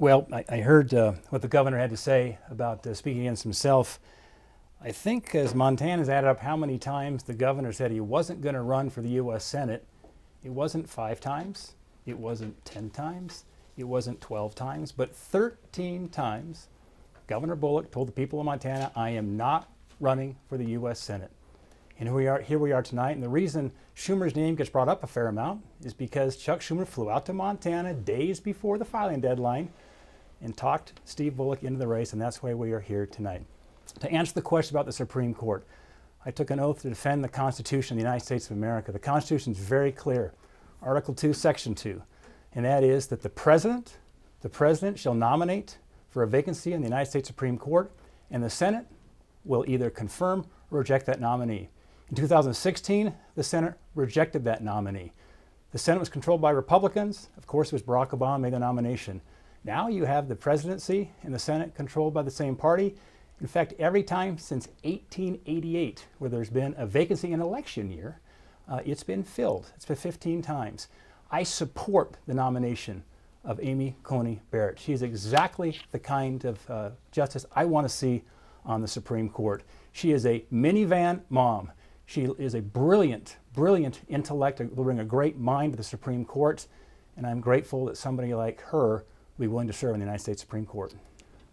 Well, I heard what the governor had to say about speaking against himself. I think as Montana's added up how many times the governor said he wasn't going to run for the U.S. Senate, it wasn't 5 times, it wasn't 10 times, it wasn't 12 times, but 13 times Governor Bullock told the people of Montana, I am not running for the U.S. Senate. And here we are tonight, and the reason Schumer's name gets brought up a fair amount is because Chuck Schumer flew out to Montana days before the filing deadline and talked Steve Bullock into the race, and that's why we are here tonight. To answer the question about the Supreme Court, I took an oath to defend the Constitution of the United States of America. The Constitution is very clear. Article 2, Section 2, and that is that the President shall nominate for a vacancy in the United States Supreme Court, and the Senate will either confirm or reject that nominee. In 2016, the Senate rejected that nominee. The Senate was controlled by Republicans. Of course, it was Barack Obama made the nomination. Now you have the presidency and the Senate controlled by the same party. In fact, every time since 1888, where there's been a vacancy in an election year, it's been filled. It's been 15 times. I support the nomination of Amy Coney Barrett. She's exactly the kind of justice I want to see on the Supreme Court. She is a minivan mom. She is a brilliant, brilliant intellect, will bring a great mind to the Supreme Court, and I'm grateful that somebody like her will be willing to serve in the United States Supreme Court.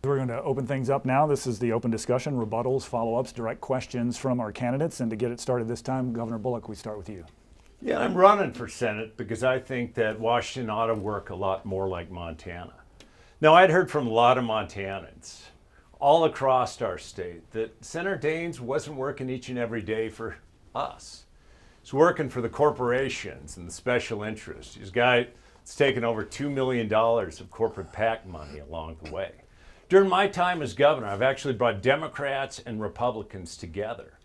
We're going to open things up now. This is the open discussion, rebuttals, follow-ups, direct questions from our candidates. And to get it started this time, Governor Bullock, we start with you. Yeah, I'm running for Senate because I think that Washington ought to work a lot more like Montana. Now, I'd heard from a lot of Montanans all across our state that Senator Daines wasn't working each and every day for us. He's working for the corporations and the special interests. He's a guy that's taken over $2 million of corporate PAC money along the way. During my time as governor, I've actually brought Democrats and Republicans together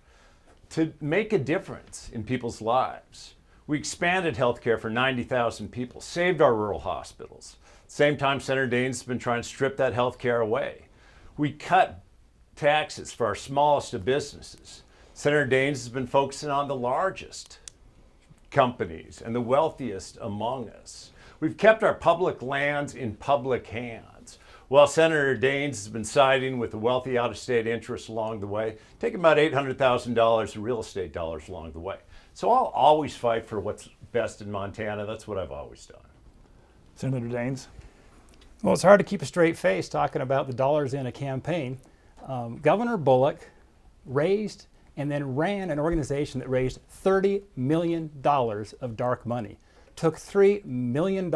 to make a difference in people's lives. We expanded health care for 90,000 people, saved our rural hospitals. Same time, Senator Daines has been trying to strip that health care away. We cut taxes for our smallest of businesses. Senator Daines has been focusing on the largest companies and the wealthiest among us. We've kept our public lands in public hands, while Senator Daines has been siding with the wealthy out-of-state interests along the way, taking about $800,000 in real estate dollars along the way. So I'll always fight for what's best in Montana. That's what I've always done. Senator Daines. Well, it's hard to keep a straight face talking about the dollars in a campaign. Governor Bullock raised and then ran an organization that raised $30 million of dark money, took $3 million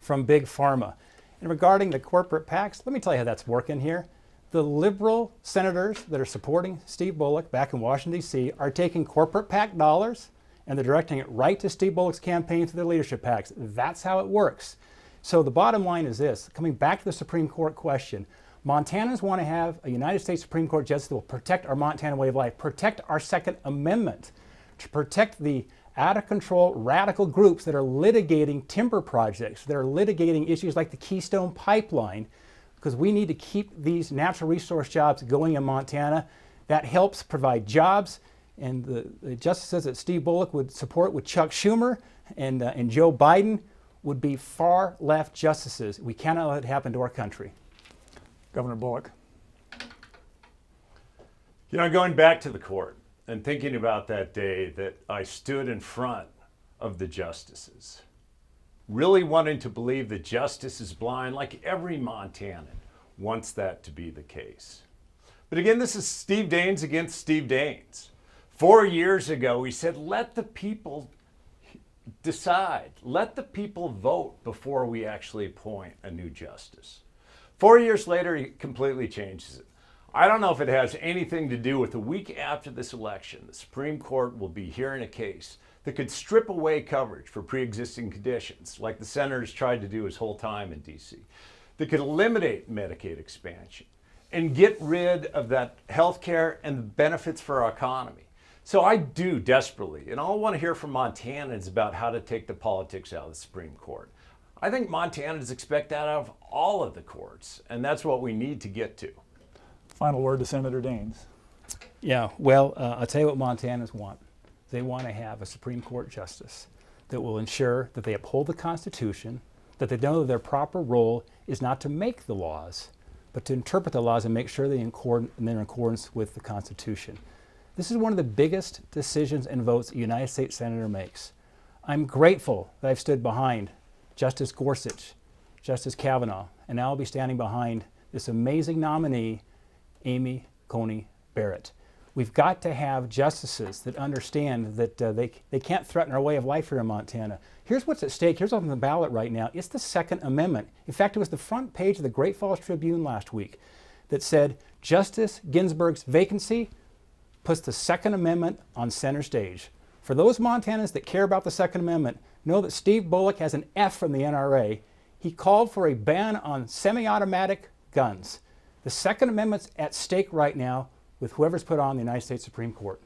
from Big Pharma. And regarding the corporate PACs, let me tell you how that's working here. The liberal senators that are supporting Steve Bullock back in Washington, D.C. are taking corporate PAC dollars and they're directing it right to Steve Bullock's campaign through their leadership PACs. That's how it works. So the bottom line is this, coming back to the Supreme Court question, Montanans want to have a United States Supreme Court justice that will protect our Montana way of life, protect our Second Amendment, to protect the out-of-control radical groups that are litigating timber projects, that are litigating issues like the Keystone Pipeline, because we need to keep these natural resource jobs going in Montana. That helps provide jobs, and the justices that Steve Bullock would support with Chuck Schumer and Joe Biden would be far left justices. We cannot let it happen to our country. Governor Bullock. You know, going back to the court and thinking about that day that I stood in front of the justices, really wanting to believe that justice is blind, like every Montanan wants that to be the case. But again, this is Steve Daines against Steve Daines. 4 years ago, he said, let the people decide. Let the people vote before we actually appoint a new justice. 4 years later, he completely changes it. I don't know if it has anything to do with the week after this election, the Supreme Court will be hearing a case that could strip away coverage for pre-existing conditions, like the senators tried to do his whole time in D.C., that could eliminate Medicaid expansion and get rid of that health care and the benefits for our economy. So I do desperately, and I want to hear from Montanans about how to take the politics out of the Supreme Court. I think Montanans expect that out of all of the courts, and that's what we need to get to. Final word to Senator Daines. Yeah, well, I'll tell you what Montanans want. They want to have a Supreme Court justice that will ensure that they uphold the Constitution, that they know their proper role is not to make the laws, but to interpret the laws and make sure they're in accordance with the Constitution. This is one of the biggest decisions and votes a United States Senator makes. I'm grateful that I've stood behind Justice Gorsuch, Justice Kavanaugh, and now I'll be standing behind this amazing nominee, Amy Coney Barrett. We've got to have justices that understand that they can't threaten our way of life here in Montana. Here's what's at stake. Here's what's on the ballot right now. It's the Second Amendment. In fact, it was the front page of the Great Falls Tribune last week that said Justice Ginsburg's vacancy puts the Second Amendment on center stage. For those Montanans that care about the Second Amendment, know that Steve Bullock has an F from the NRA. He called for a ban on semi-automatic guns. The Second Amendment's at stake right now with whoever's put on the United States Supreme Court.